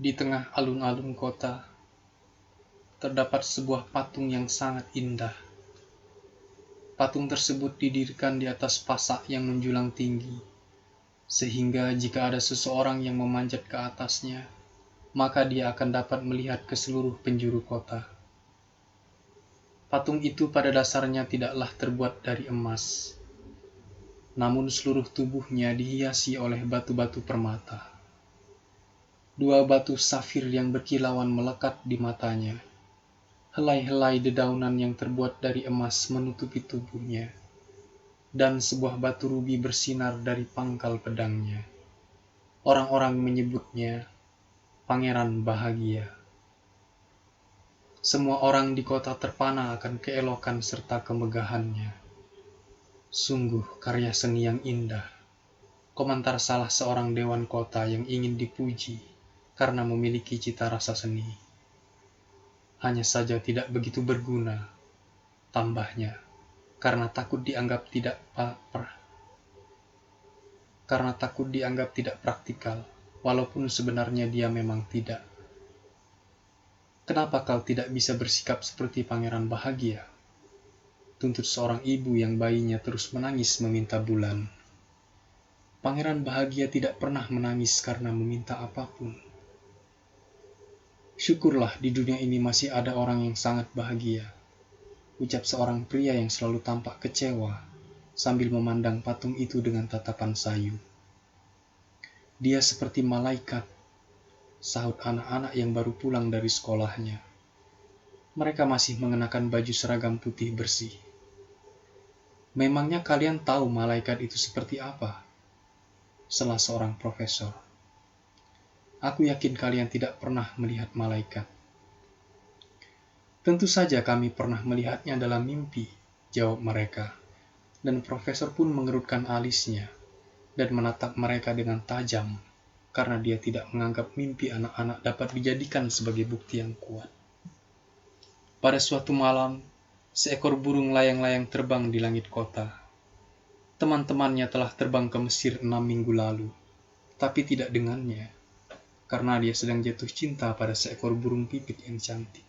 Di tengah alun-alun kota, terdapat sebuah patung yang sangat indah. Patung tersebut didirikan di atas pasak yang menjulang tinggi, sehingga jika ada seseorang yang memanjat ke atasnya, maka dia akan dapat melihat ke seluruh penjuru kota. Patung itu pada dasarnya tidaklah terbuat dari emas, namun seluruh tubuhnya dihiasi oleh batu-batu permata. Dua batu safir yang berkilauan melekat di matanya. Helai-helai dedaunan yang terbuat dari emas menutupi tubuhnya, dan sebuah batu rubi bersinar dari pangkal pedangnya. Orang-orang menyebutnya Pangeran Bahagia. Semua orang di kota terpana akan keelokan serta kemegahannya. Sungguh karya seni yang indah, komentar salah seorang dewan kota yang ingin dipuji karena memiliki cita rasa seni. Hanya saja tidak begitu berguna, tambahnya, karena takut dianggap tidak praktikal, walaupun sebenarnya dia memang tidak. Kenapa kau tidak bisa bersikap seperti Pangeran Bahagia? Tuntut seorang ibu yang bayinya terus menangis meminta bulan. Pangeran Bahagia tidak pernah menangis karena meminta apapun. Syukurlah di dunia ini masih ada orang yang sangat bahagia, ucap seorang pria yang selalu tampak kecewa sambil memandang patung itu dengan tatapan sayu. Dia seperti malaikat, sahut anak-anak yang baru pulang dari sekolahnya. Mereka masih mengenakan baju seragam putih bersih. Memangnya kalian tahu malaikat itu seperti apa? Salah seorang profesor. Aku yakin kalian tidak pernah melihat malaikat. Tentu saja kami pernah melihatnya dalam mimpi, jawab mereka. Dan profesor pun mengerutkan alisnya dan menatap mereka dengan tajam, karena dia tidak menganggap mimpi anak-anak dapat dijadikan sebagai bukti yang kuat. Pada suatu malam, seekor burung layang-layang terbang di langit kota. Teman-temannya telah terbang ke Mesir 6 minggu lalu, tapi tidak dengannya, karena dia sedang jatuh cinta pada seekor burung pipit yang cantik.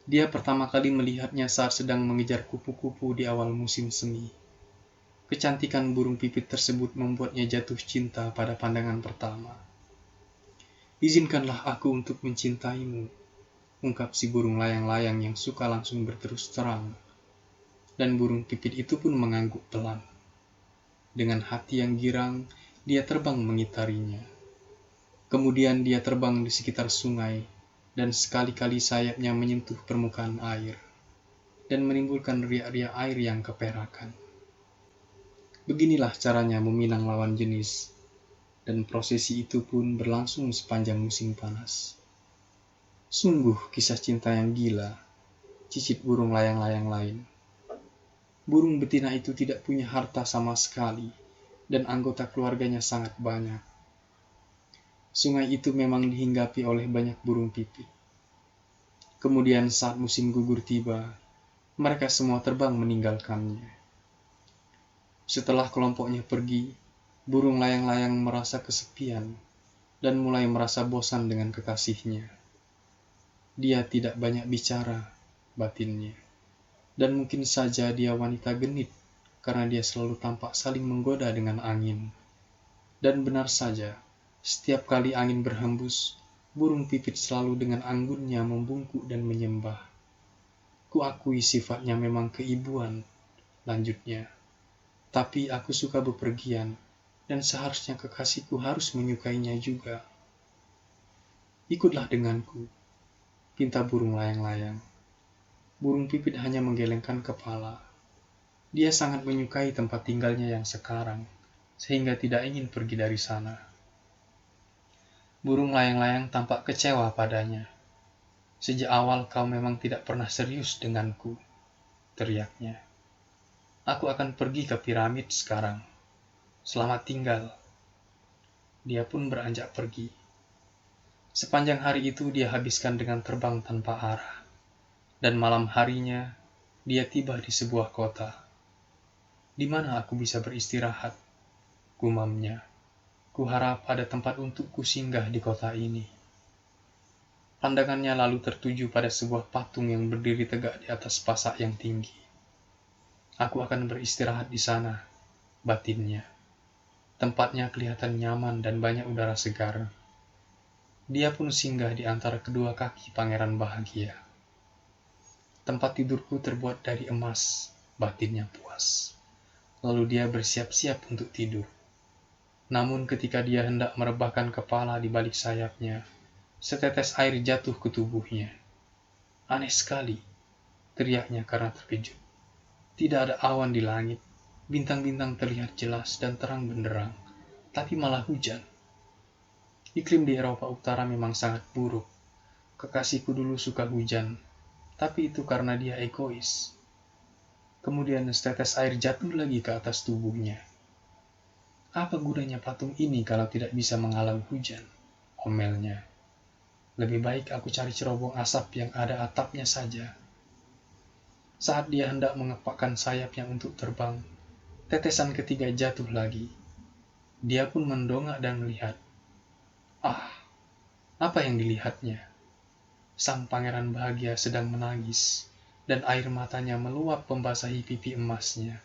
Dia pertama kali melihatnya saat sedang mengejar kupu-kupu di awal musim semi. Kecantikan burung pipit tersebut membuatnya jatuh cinta pada pandangan pertama. Izinkanlah aku untuk mencintaimu, ungkap si burung layang-layang yang suka langsung berterus terang. Dan burung pipit itu pun mengangguk pelan. Dengan hati yang girang, dia terbang mengitarinya. Kemudian dia terbang di sekitar sungai, dan sekali-kali sayapnya menyentuh permukaan air, dan menimbulkan riak-riak air yang keperakan. Beginilah caranya meminang lawan jenis, dan prosesi itu pun berlangsung sepanjang musim panas. Sungguh kisah cinta yang gila, cicit burung layang-layang lain. Burung betina itu tidak punya harta sama sekali, dan anggota keluarganya sangat banyak. Sungai itu memang dihinggapi oleh banyak burung pipit. Kemudian saat musim gugur tiba, mereka semua terbang meninggalkannya. Setelah kelompoknya pergi, burung layang-layang merasa kesepian dan mulai merasa bosan dengan kekasihnya. Dia tidak banyak bicara, batinnya. Dan mungkin saja dia wanita genit karena dia selalu tampak saling menggoda dengan angin. Dan benar saja, setiap kali angin berhembus, burung pipit selalu dengan anggunnya membungkuk dan menyembah. Kuakui sifatnya memang keibuan, lanjutnya. Tapi aku suka bepergian, dan seharusnya kekasihku harus menyukainya juga. Ikutlah denganku, pinta burung layang-layang. Burung pipit hanya menggelengkan kepala. Dia sangat menyukai tempat tinggalnya yang sekarang, sehingga tidak ingin pergi dari sana. Burung layang-layang tampak kecewa padanya. Sejak awal kau memang tidak pernah serius denganku, teriaknya. Aku akan pergi ke piramid sekarang. Selamat tinggal. Dia pun beranjak pergi. Sepanjang hari itu dia habiskan dengan terbang tanpa arah. Dan malam harinya, dia tiba di sebuah kota. Di mana aku bisa beristirahat? Gumamnya. Kuharap ada tempat untukku singgah di kota ini. Pandangannya lalu tertuju pada sebuah patung yang berdiri tegak di atas pasak yang tinggi. Aku akan beristirahat di sana, batinnya. Tempatnya kelihatan nyaman dan banyak udara segar. Dia pun singgah di antara kedua kaki Pangeran Bahagia. Tempat tidurku terbuat dari emas, batinnya puas. Lalu dia bersiap-siap untuk tidur. Namun ketika dia hendak merebahkan kepala di balik sayapnya, setetes air jatuh ke tubuhnya. Aneh sekali, teriaknya karena terkejut. Tidak ada awan di langit, bintang-bintang terlihat jelas dan terang benderang, tapi malah hujan. Iklim di Eropa Utara memang sangat buruk. Kekasihku dulu suka hujan, tapi itu karena dia egois. Kemudian setetes air jatuh lagi ke atas tubuhnya. Apa gunanya patung ini kalau tidak bisa menghalau hujan? Omelnya. Lebih baik aku cari cerobong asap yang ada atapnya saja. Saat dia hendak mengepakkan sayapnya untuk terbang, tetesan ketiga jatuh lagi. Dia pun mendongak dan melihat. Ah, apa yang dilihatnya? Sang Pangeran Bahagia sedang menangis, dan air matanya meluap membasahi pipi emasnya.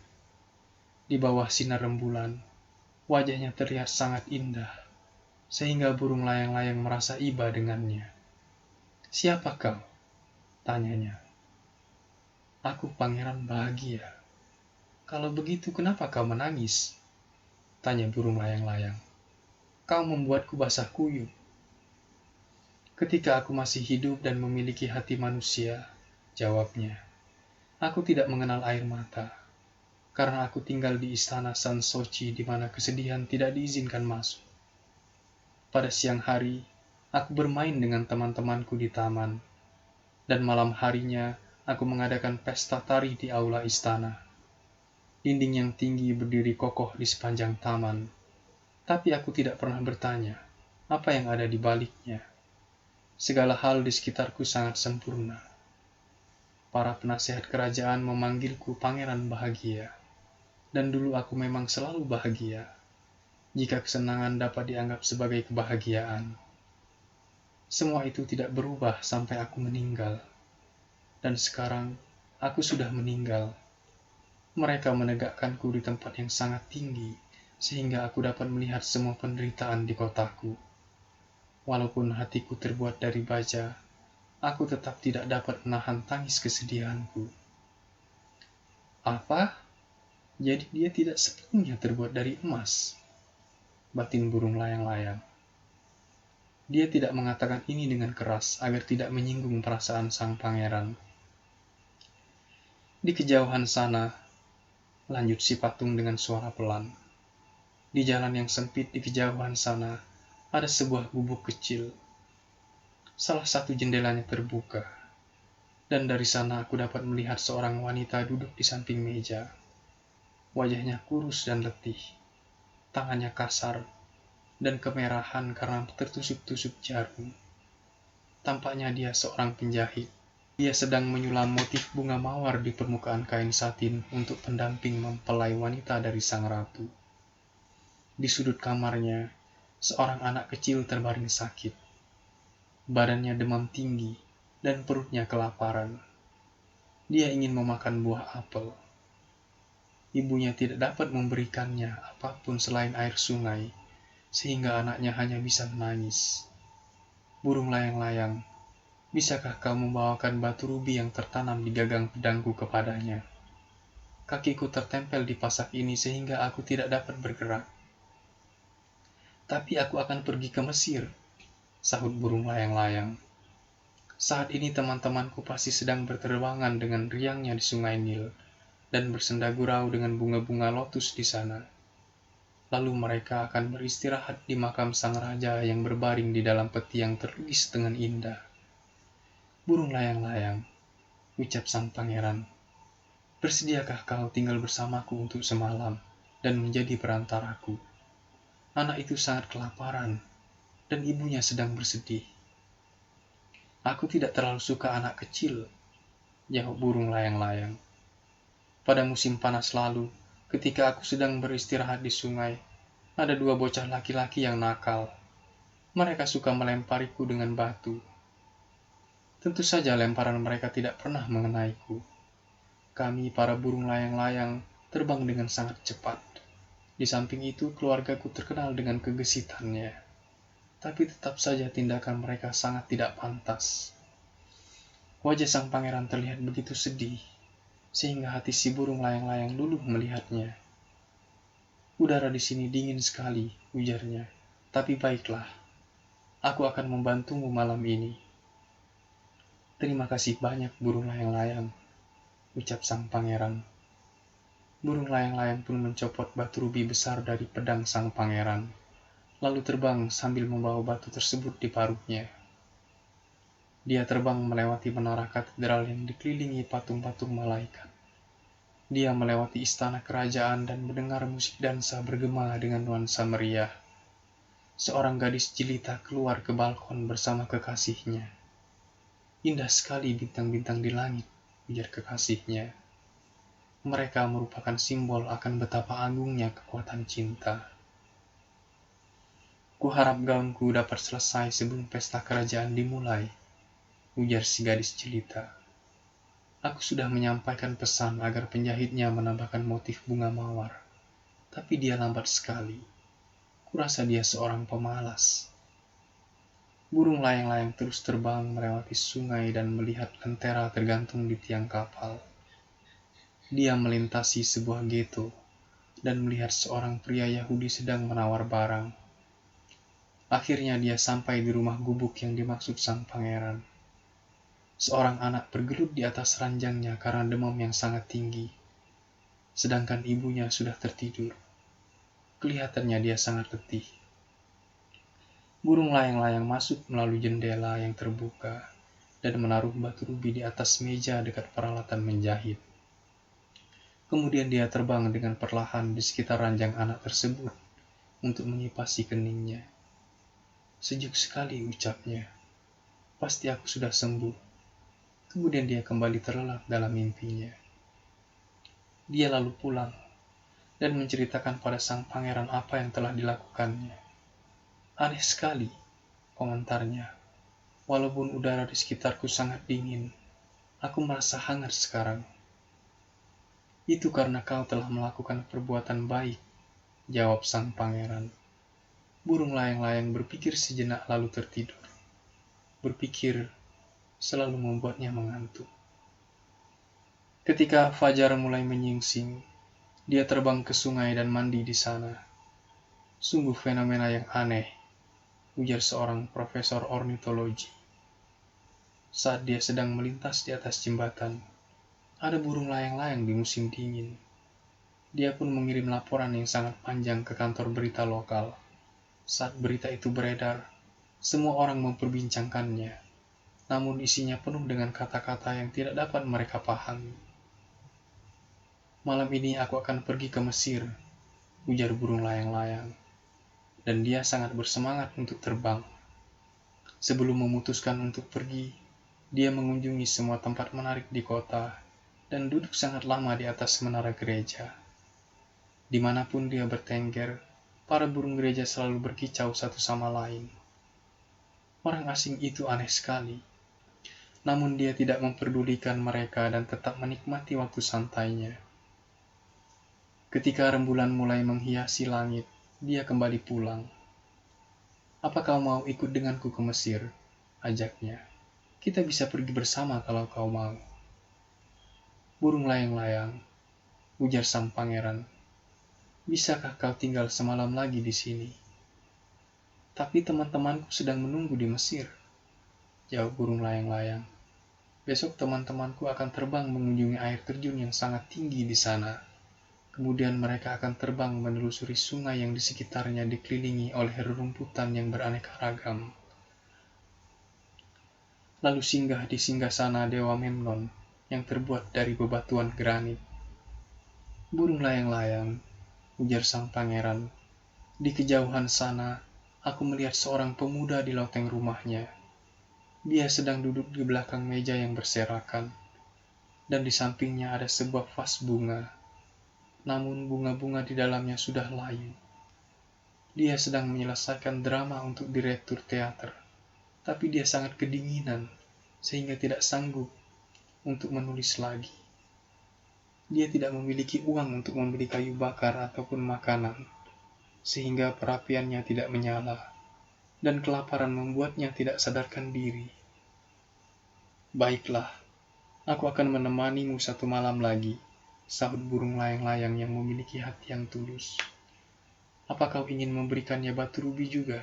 Di bawah sinar rembulan, wajahnya terlihat sangat indah, sehingga burung layang-layang merasa iba dengannya. Siapa kau? Tanyanya. Aku Pangeran Bahagia. Kalau begitu kenapa kau menangis? Tanya burung layang-layang. Kau membuatku basah kuyup. Ketika aku masih hidup dan memiliki hati manusia, jawabnya. Aku tidak mengenal air mata, karena aku tinggal di istana San Sochi di mana kesedihan tidak diizinkan masuk. Pada siang hari, aku bermain dengan teman-temanku di taman, dan malam harinya aku mengadakan pesta tari di aula istana. Dinding yang tinggi berdiri kokoh di sepanjang taman, tapi aku tidak pernah bertanya apa yang ada di baliknya. Segala hal di sekitarku sangat sempurna. Para penasehat kerajaan memanggilku Pangeran Bahagia, dan dulu aku memang selalu bahagia, jika kesenangan dapat dianggap sebagai kebahagiaan. Semua itu tidak berubah sampai aku meninggal. Dan sekarang, aku sudah meninggal. Mereka menegakkanku di tempat yang sangat tinggi, sehingga aku dapat melihat semua penderitaan di kotaku. Walaupun hatiku terbuat dari baja, aku tetap tidak dapat menahan tangis kesedihanku. Apa? Jadi dia tidak sepenuhnya terbuat dari emas? Batin burung layang-layang. Dia tidak mengatakan ini dengan keras agar tidak menyinggung perasaan sang pangeran. Di kejauhan sana, lanjut si patung dengan suara pelan. Di jalan yang sempit di kejauhan sana, ada sebuah gubuk kecil. Salah satu jendelanya terbuka, dan dari sana aku dapat melihat seorang wanita duduk di samping meja. Wajahnya kurus dan letih, tangannya kasar, dan kemerahan karena tertusuk-tusuk jarum. Tampaknya dia seorang penjahit. Dia sedang menyulam motif bunga mawar di permukaan kain satin untuk pendamping mempelai wanita dari sang ratu. Di sudut kamarnya, seorang anak kecil terbaring sakit. Badannya demam tinggi dan perutnya kelaparan. Dia ingin memakan buah apel. Ibunya tidak dapat memberikannya apapun selain air sungai, sehingga anaknya hanya bisa menangis. Burung layang-layang, bisakah kau membawakan batu rubi yang tertanam di gagang pedangku kepadanya? Kakiku tertempel di pasak ini sehingga aku tidak dapat bergerak. Tapi aku akan pergi ke Mesir, sahut burung layang-layang. Saat ini teman-temanku pasti sedang berterbangan dengan riangnya di sungai Nil dan bersenda gurau dengan bunga-bunga lotus di sana. Lalu mereka akan beristirahat di makam sang raja yang berbaring di dalam peti yang terlukis dengan indah. Burung layang-layang, ucap sang pangeran, bersediakah kau tinggal bersamaku untuk semalam dan menjadi perantaraku? Anak itu sangat kelaparan, dan ibunya sedang bersedih. Aku tidak terlalu suka anak kecil, jawab burung layang-layang. Pada musim panas lalu, ketika aku sedang beristirahat di sungai, Ada dua bocah laki-laki yang nakal. Mereka suka melempariku dengan batu. Tentu saja lemparan mereka tidak pernah mengenaiku. Kami, para burung layang-layang, terbang dengan sangat cepat. Di samping itu, keluargaku terkenal dengan kegesitannya. Tapi tetap saja tindakan mereka sangat tidak pantas. Wajah sang pangeran terlihat begitu sedih, sehingga hati si burung layang-layang luluh melihatnya. Udara di sini dingin sekali, ujarnya. Tapi baiklah, aku akan membantumu malam ini. Terima kasih banyak burung layang-layang, ucap sang pangeran. Burung layang-layang pun mencopot batu rubi besar dari pedang sang pangeran, lalu terbang sambil membawa batu tersebut di paruhnya. Dia terbang melewati menara katedral yang dikelilingi patung-patung malaikat. Dia melewati istana kerajaan dan mendengar musik dansa bergema dengan nuansa meriah. Seorang gadis jelita keluar ke balkon bersama kekasihnya. Indah sekali bintang-bintang di langit, ujar kekasihnya. Mereka merupakan simbol akan betapa agungnya kekuatan cinta. Kuharap gaunku dapat selesai sebelum pesta kerajaan dimulai, ujar si gadis jelita. Aku sudah menyampaikan pesan agar penjahitnya menambahkan motif bunga mawar, tapi dia lambat sekali. Kurasa dia seorang pemalas. Burung layang-layang terus terbang melewati sungai dan melihat lentera tergantung di tiang kapal. Dia melintasi sebuah ghetto dan melihat seorang pria Yahudi sedang menawar barang. Akhirnya dia sampai di rumah gubuk yang dimaksud sang pangeran. Seorang anak bergelut di atas ranjangnya karena demam yang sangat tinggi, sedangkan ibunya sudah tertidur. Kelihatannya dia sangat letih. Burung layang-layang masuk melalui jendela yang terbuka dan menaruh batu rubi di atas meja dekat peralatan menjahit. Kemudian dia terbang dengan perlahan di sekitar ranjang anak tersebut untuk mengipasi keningnya. Sejuk sekali, ucapnya. Pasti aku sudah sembuh. Kemudian dia kembali terlelap dalam mimpinya. Dia lalu pulang dan menceritakan pada sang pangeran apa yang telah dilakukannya. Aneh sekali, komentarnya. Walaupun udara di sekitarku sangat dingin, aku merasa hangat sekarang. Itu karena kau telah melakukan perbuatan baik, jawab sang pangeran. Burung layang-layang berpikir sejenak lalu tertidur. Berpikir selalu membuatnya mengantuk. Ketika fajar mulai menyingsing, dia terbang ke sungai dan mandi di sana. Sungguh fenomena yang aneh, ujar seorang profesor ornitologi. Saat dia sedang melintas di atas jembatan, ada burung layang-layang di musim dingin. Dia pun mengirim laporan yang sangat panjang ke kantor berita lokal. Saat berita itu beredar, semua orang memperbincangkannya. Namun isinya penuh dengan kata-kata yang tidak dapat mereka pahami. Malam ini aku akan pergi ke Mesir, ujar burung layang-layang. Dan dia sangat bersemangat untuk terbang. Sebelum memutuskan untuk pergi, dia mengunjungi semua tempat menarik di kota dan duduk sangat lama di atas menara gereja. Dimanapun dia bertengger, para burung gereja selalu berkicau satu sama lain. Orang asing itu aneh sekali. Namun dia tidak memperdulikan mereka dan tetap menikmati waktu santainya. Ketika rembulan mulai menghiasi langit, dia kembali pulang. Apa kau mau ikut denganku ke Mesir? Ajaknya. Kita bisa pergi bersama kalau kau mau. Burung layang-layang, ujar sang pangeran. Bisakah kau tinggal semalam lagi di sini? Tapi teman-temanku sedang menunggu di Mesir, jawab burung layang-layang. Besok teman-temanku akan terbang mengunjungi air terjun yang sangat tinggi di sana. Kemudian mereka akan terbang menelusuri sungai yang di sekitarnya dikelilingi oleh rerumputan yang beraneka ragam. Lalu singgah di singgasana Dewa Memnon yang terbuat dari bebatuan granit. Burung layang-layang, ujar sang pangeran. Di kejauhan sana, aku melihat seorang pemuda di loteng rumahnya. Dia sedang duduk di belakang meja yang berserakan, dan di sampingnya ada sebuah vas bunga. Namun bunga-bunga di dalamnya sudah layu. Dia sedang menyelesaikan drama untuk direktur teater, tapi dia sangat kedinginan sehingga tidak sanggup untuk menulis lagi. Dia tidak memiliki uang untuk membeli kayu bakar ataupun makanan, sehingga perapiannya tidak menyala, dan kelaparan membuatnya tidak sadarkan diri. Baiklah, aku akan menemanimu satu malam lagi, sahut burung layang-layang yang memiliki hati yang tulus. Apa kau ingin memberikannya batu rubi juga?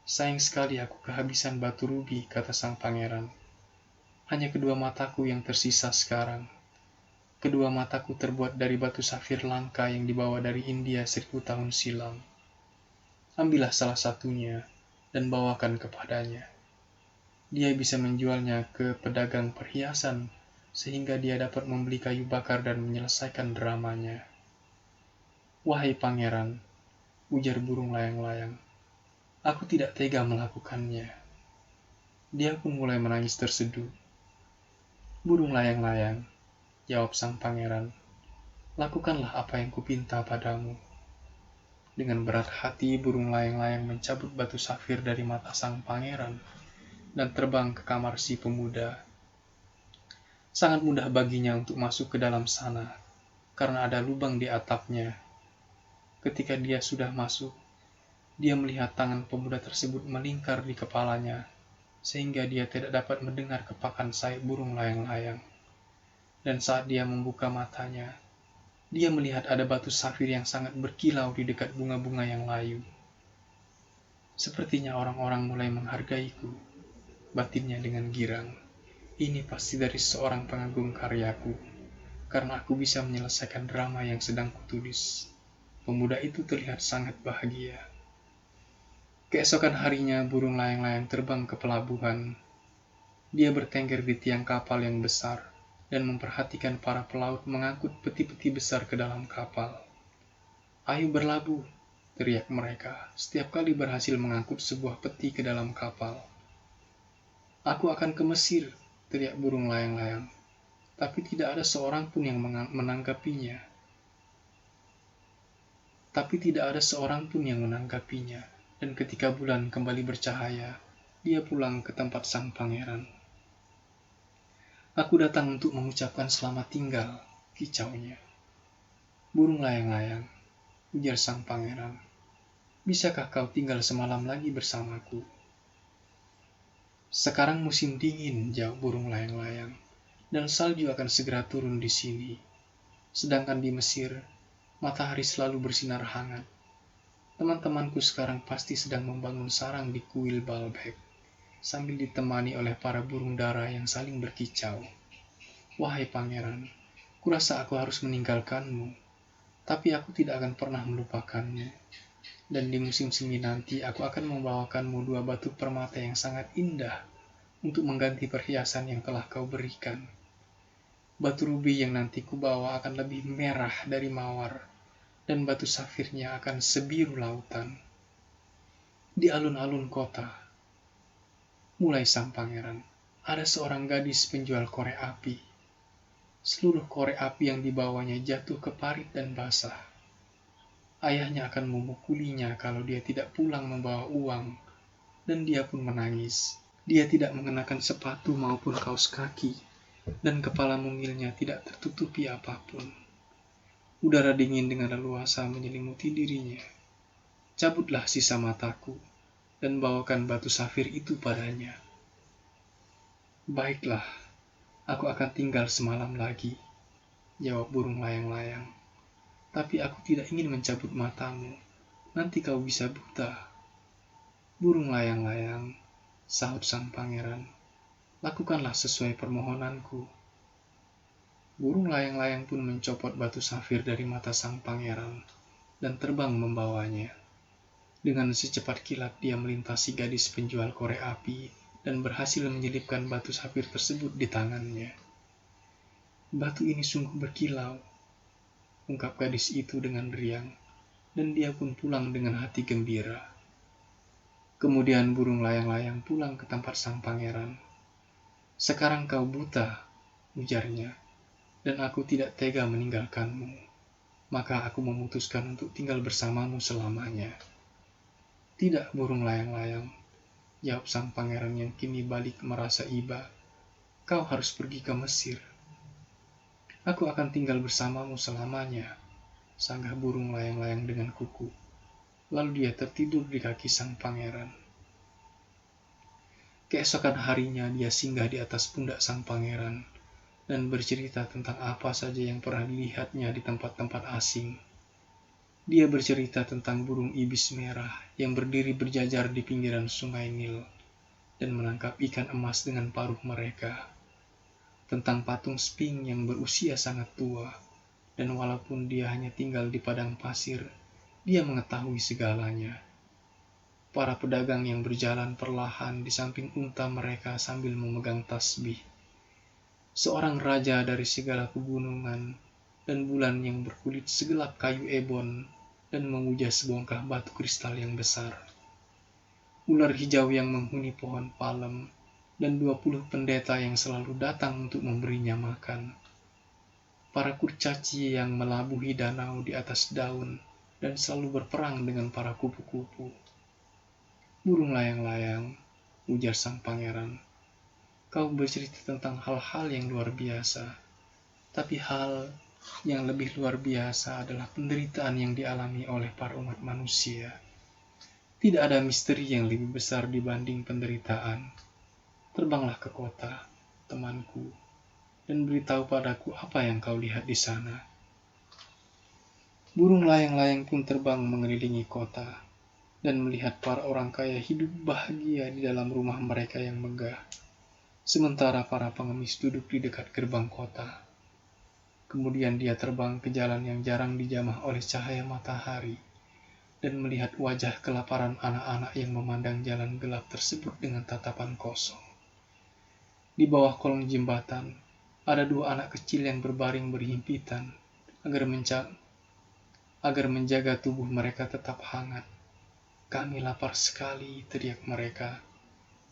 Sayang sekali aku kehabisan batu rubi, kata sang pangeran. Hanya kedua mataku yang tersisa sekarang. Kedua mataku terbuat dari batu safir langka yang dibawa dari India 1000 tahun silam. Ambillah salah satunya dan bawakan kepadanya. Dia bisa menjualnya ke pedagang perhiasan sehingga dia dapat membeli kayu bakar dan menyelesaikan dramanya. Wahai pangeran, ujar burung layang-layang, aku tidak tega melakukannya. Dia pun mulai menangis terseduh. Burung layang-layang, jawab sang pangeran, lakukanlah apa yang kupinta padamu. Dengan berat hati, burung layang-layang mencabut batu safir dari mata sang pangeran dan terbang ke kamar si pemuda. Sangat mudah baginya untuk masuk ke dalam sana, karena ada lubang di atapnya. Ketika dia sudah masuk, dia melihat tangan pemuda tersebut melingkar di kepalanya, sehingga dia tidak dapat mendengar kepakan sayap burung layang-layang. Dan saat dia membuka matanya, dia melihat ada batu safir yang sangat berkilau di dekat bunga-bunga yang layu. Sepertinya orang-orang mulai menghargaiku, batinnya dengan girang. Ini pasti dari seorang pengagum karyaku, karena aku bisa menyelesaikan drama yang sedang kutulis. Pemuda itu terlihat sangat bahagia. Keesokan harinya, burung layang-layang terbang ke pelabuhan. Dia bertengger di tiang kapal yang besar dan memperhatikan para pelaut mengangkut peti-peti besar ke dalam kapal. Ayo berlabuh, teriak mereka setiap kali berhasil mengangkut sebuah peti ke dalam kapal. Aku akan ke Mesir, teriak burung layang-layang, tapi tidak ada seorang pun yang menanggapinya. Dan ketika bulan kembali bercahaya, dia pulang ke tempat sang pangeran. Aku datang untuk mengucapkan selamat tinggal, kicaunya. Burung layang-layang, ujar sang pangeran, bisakah kau tinggal semalam lagi bersamaku? Sekarang musim dingin, jawab burung layang-layang, dan salju akan segera turun di sini. Sedangkan di Mesir, matahari selalu bersinar hangat. Teman-temanku sekarang pasti sedang membangun sarang di kuil Baalbek, sambil ditemani oleh para burung dara yang saling berkicau. Wahai pangeran, kurasa aku harus meninggalkanmu, tapi aku tidak akan pernah melupakanmu. Dan di musim semi nanti aku akan membawakanmu 2 batu permata yang sangat indah untuk mengganti perhiasan yang telah kau berikan. Batu rubi yang nanti kubawa akan lebih merah dari mawar, dan batu safirnya akan sebiru lautan. Di alun-alun kota, mulai sang pangeran, ada seorang gadis penjual korek api. Seluruh korek api yang dibawanya jatuh ke parit dan basah. Ayahnya akan memukulinya kalau dia tidak pulang membawa uang, dan dia pun menangis. Dia tidak mengenakan sepatu maupun kaos kaki, dan kepala mungilnya tidak tertutupi apapun. Udara dingin dengan leluasa menyelimuti dirinya. Cabutlah sisa mataku, dan bawakan batu safir itu padanya. Baiklah, aku akan tinggal semalam lagi, jawab burung layang-layang. Tapi aku tidak ingin mencabut matamu, nanti kau bisa buta. Burung layang-layang, sahut sang pangeran, lakukanlah sesuai permohonanku. Burung layang-layang pun mencopot batu safir dari mata sang pangeran dan terbang membawanya. Dengan secepat kilat dia melintasi gadis penjual korek api dan berhasil menyelipkan batu safir tersebut di tangannya. Batu ini sungguh berkilau, ungkap gadis itu dengan riang, dan dia pun pulang dengan hati gembira. Kemudian burung layang-layang pulang ke tempat sang pangeran. Sekarang kau buta, ujarnya, dan aku tidak tega meninggalkanmu. maka aku memutuskan untuk tinggal bersamamu selamanya." "Tidak, burung layang-layang," jawab sang pangeran yang kini balik merasa iba. "Kau harus pergi ke Mesir." "Aku akan tinggal bersamamu selamanya," sanggah burung layang-layang dengan kuku. Lalu dia tertidur di kaki sang pangeran. Keesokan harinya dia singgah di atas pundak sang pangeran dan bercerita tentang apa saja yang pernah dilihatnya di tempat-tempat asing. Dia bercerita tentang burung ibis merah yang berdiri berjajar di pinggiran sungai Nil dan menangkap ikan emas dengan paruh mereka. Tentang patung Sphinx yang berusia sangat tua, dan walaupun dia hanya tinggal di padang pasir, dia mengetahui segalanya. Para pedagang yang berjalan perlahan di samping unta mereka sambil memegang tasbih. Seorang raja dari segala pegunungan, dan bulan yang berkulit segelap kayu ebon, dan memuja sebongkah batu kristal yang besar. Ular hijau yang menghuni pohon palem, dan 20 pendeta yang selalu datang untuk memberinya makan. Para kurcaci yang melabuhi danau di atas daun, dan selalu berperang dengan para kupu-kupu. "Burung layang-layang," ujar sang pangeran, "kau bercerita tentang hal-hal yang luar biasa, tapi hal yang lebih luar biasa adalah penderitaan yang dialami oleh para umat manusia. Tidak ada misteri yang lebih besar dibanding penderitaan. Terbanglah ke kota, temanku, dan beritahu padaku apa yang kau lihat di sana." Burung layang-layang pun terbang mengelilingi kota dan melihat para orang kaya hidup bahagia di dalam rumah mereka yang megah, sementara para pengemis duduk di dekat gerbang kota. Kemudian dia terbang ke jalan yang jarang dijamah oleh cahaya matahari dan melihat wajah kelaparan anak-anak yang memandang jalan gelap tersebut dengan tatapan kosong. Di bawah kolong jembatan, ada 2 anak kecil yang berbaring berhimpitan agar menjaga tubuh mereka tetap hangat. "Kami lapar sekali," teriak mereka.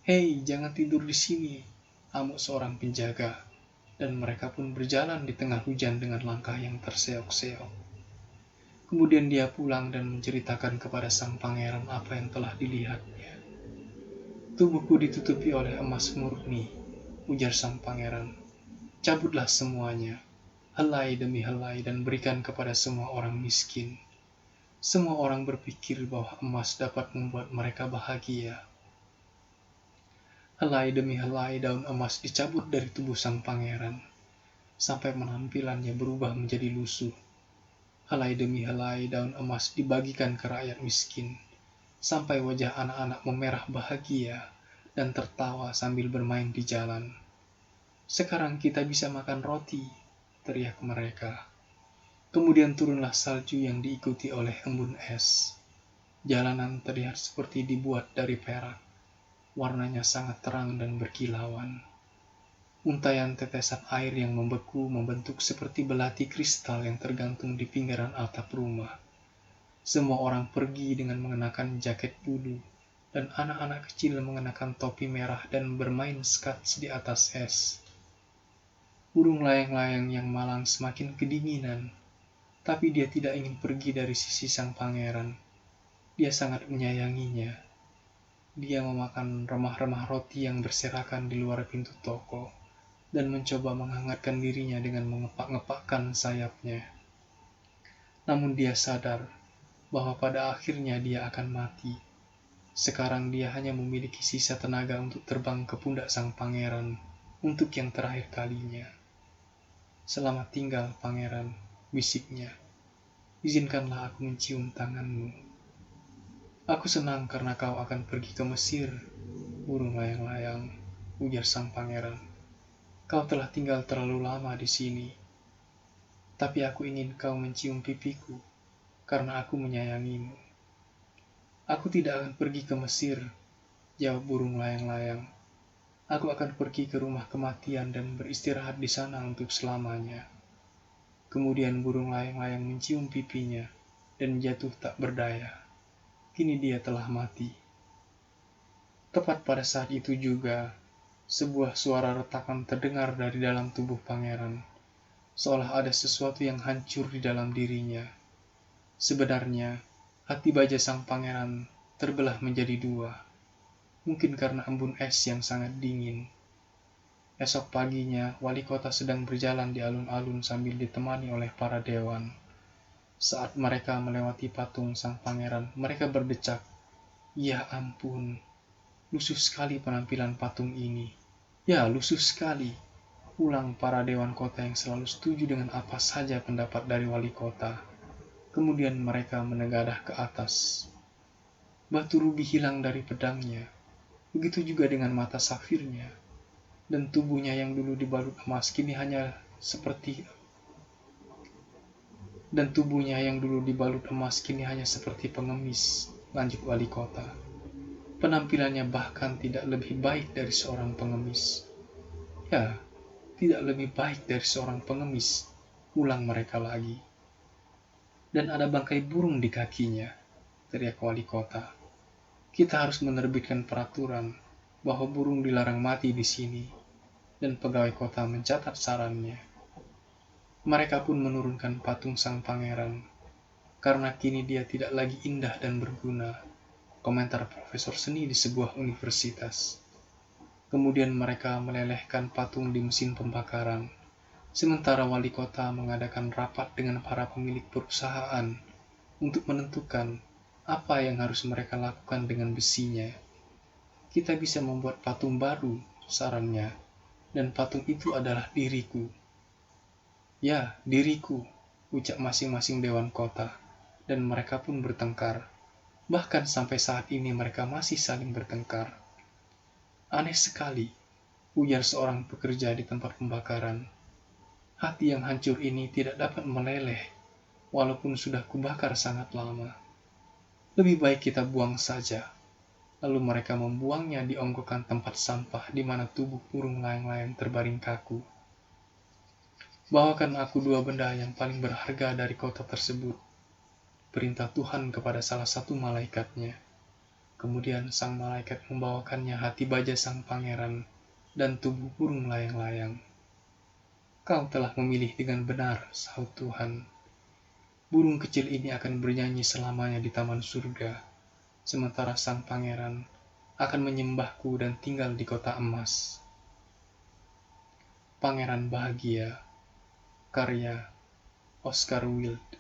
"Hei, jangan tidur di sini," amuk seorang penjaga, dan mereka pun berjalan di tengah hujan dengan langkah yang terseok-seok. Kemudian dia pulang dan menceritakan kepada sang pangeran apa yang telah dilihatnya. "Tubuhku ditutupi oleh emas murni," ujar sang pangeran. "Cabutlah semuanya, helai demi helai, dan berikan kepada semua orang miskin." Semua orang berpikir bahwa emas dapat membuat mereka bahagia. Helai demi helai daun emas dicabut dari tubuh sang pangeran, sampai penampilannya berubah menjadi lusuh. Helai demi helai daun emas dibagikan ke rakyat miskin, sampai wajah anak-anak memerah bahagia dan tertawa sambil bermain di jalan. "Sekarang kita bisa makan roti," teriak mereka. Kemudian turunlah salju yang diikuti oleh embun es. Jalanan terlihat seperti dibuat dari perak. Warnanya sangat terang dan berkilauan. Untaian tetesan air yang membeku membentuk seperti belati kristal yang tergantung di pinggiran atap rumah. Semua orang pergi dengan mengenakan jaket bulu, dan anak-anak kecil mengenakan topi merah dan bermain skats di atas es. Burung layang-layang yang malang semakin kedinginan, tapi dia tidak ingin pergi dari sisi sang pangeran. Dia sangat menyayanginya. Dia memakan remah-remah roti yang berserakan di luar pintu toko dan mencoba menghangatkan dirinya dengan mengepak-ngepakkan sayapnya. Namun dia sadar bahwa pada akhirnya dia akan mati. Sekarang dia hanya memiliki sisa tenaga untuk terbang ke pundak sang pangeran untuk yang terakhir kalinya. "Selamat tinggal, pangeran," bisiknya. "Izinkanlah aku mencium tanganmu." "Aku senang karena kau akan pergi ke Mesir, burung layang-layang," ujar sang pangeran. "Kau telah tinggal terlalu lama di sini. Tapi aku ingin kau mencium pipiku, karena aku menyayangimu." "Aku tidak akan pergi ke Mesir," jawab burung layang-layang. "Aku akan pergi ke rumah kematian dan beristirahat di sana untuk selamanya." Kemudian burung layang-layang mencium pipinya dan jatuh tak berdaya. Kini dia telah mati. Tepat pada saat itu juga, sebuah suara retakan terdengar dari dalam tubuh pangeran. seolah ada sesuatu yang hancur di dalam dirinya. Sebenarnya, hati baja sang pangeran terbelah menjadi dua, mungkin karena embun es yang sangat dingin. Esok paginya, wali kota sedang berjalan di alun-alun sambil ditemani oleh para dewan. Saat mereka melewati patung sang pangeran, mereka berdecak, "Ya ampun, lusuh sekali penampilan patung ini." "Ya, lusuh sekali," ulang para dewan kota yang selalu setuju dengan apa saja pendapat dari wali kota. Kemudian mereka menegadah ke atas. Batu rubi hilang dari pedangnya, begitu juga dengan mata safirnya, dan tubuhnya yang dulu dibalut emas kini hanya seperti pengemis, lanjut wali kota. Penampilannya bahkan tidak lebih baik dari seorang pengemis. "Ya, tidak lebih baik dari seorang pengemis," ulang mereka lagi. "Dan ada bangkai burung di kakinya," teriak wali kota. "Kita harus menerbitkan peraturan bahwa burung dilarang mati di sini," dan pegawai kota mencatat sarannya. Mereka pun menurunkan patung sang pangeran, karena kini dia tidak lagi indah dan berguna, komentar profesor seni di sebuah universitas. Kemudian mereka melelehkan patung di mesin pembakaran, sementara wali kota mengadakan rapat dengan para pemilik perusahaan untuk menentukan apa yang harus mereka lakukan dengan besinya. "Kita bisa membuat patung baru," sarannya, "dan patung itu adalah diriku." "Ya, diriku," ucap masing-masing dewan kota, dan mereka pun bertengkar. Bahkan sampai saat ini mereka masih saling bertengkar. "Aneh sekali," ujar seorang pekerja di tempat pembakaran. "Hati yang hancur ini tidak dapat meleleh, walaupun sudah kubakar sangat lama. Lebih baik kita buang saja." Lalu mereka membuangnya di onggokan tempat sampah di mana tubuh burung layang-layang terbaring kaku. "Bawakan aku dua benda yang paling berharga dari kota tersebut," perintah Tuhan kepada salah satu malaikatnya. Kemudian sang malaikat membawakannya hati baja sang pangeran dan tubuh burung layang-layang. "Kau telah memilih dengan benar," sahut Tuhan. "Burung kecil ini akan bernyanyi selamanya di taman surga, sementara sang pangeran akan menyembahku dan tinggal di kota emas." Pangeran Bahagia, karya Oscar Wilde.